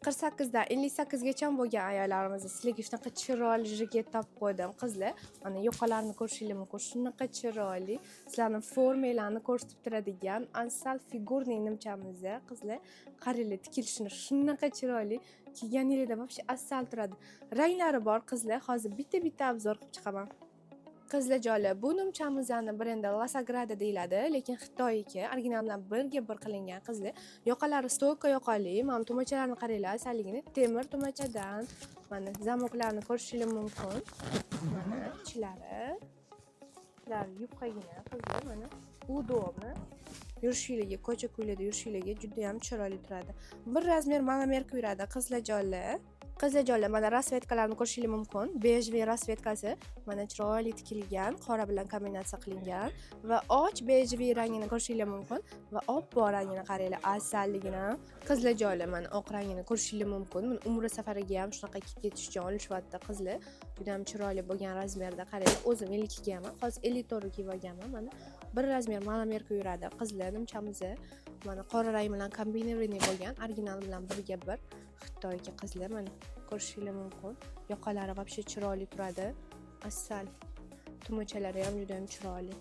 48 dan 58 gacha bo'lgan ayollarimiz sizlarga shunaqa chiroyli jiget topib qo'ydim qizlar. Mana yoqalarini ko'rishingiz mumkin. Shunaqa chiroyli, sizlarning formalarni ko'rsatib turadigan asal figurniy nimchamiz qizlar. Qaranglar, tikilishini shunaqa chiroyli kiyganingizda вообще asal turadi. Ranglari bor qizlar. Hozir bitta-bitta obzor qilib chiqaman. Qizlarjonlar, bu nimchamizni brendi La Sagrada deyiladi, lekin Xitoyniki, original bilan birga-bir qilingan qizlar. Yoqalari stoyka yoqali, mana tumachalarni qaranglar, asalligini temir tumachadan. Mana zamoklarni ko'rishingiz mumkin. Mana ichlari. Ular yupqagina qizlar, mana udobni. Yurishingizga, ko'cha-ko'ylarda yurishingizga juda ham chiroyli turadi. Bir razmer monomerka yuradi qizlarjonlar. Qizlarjonlar, mana rasvetkalarni ko'rishingiz mumkin. Bejviy rasvetkasi mana chiroyli tikilgan, qora bilan kombinatsiya qilingan va och bejviy rangini ko'rishingiz mumkin va oppoq rangini qaranglar, asalligini. Qizlarjonlar, mana oq rangini ko'rishingiz mumkin. Buni umra safariga ham shunaqa kiyib ketish uchun olishyapti qizlar. Juda ham chiroyli bo'lgan razmerda qaranglar. O'zim 52 gaman, hozir 54 kiyib olganman. Mana bir razmer monomerka yuradi qizlar nimchamiz. Mana qora rang bilan kombinirованный bo'lgan, original bilan birga bir. Xitoyga qizlar mana ko'rishingiz mumkin. Yoqalari вообще chiroyli turadi. Asal. Tumachalari ham juda ham chiroyli.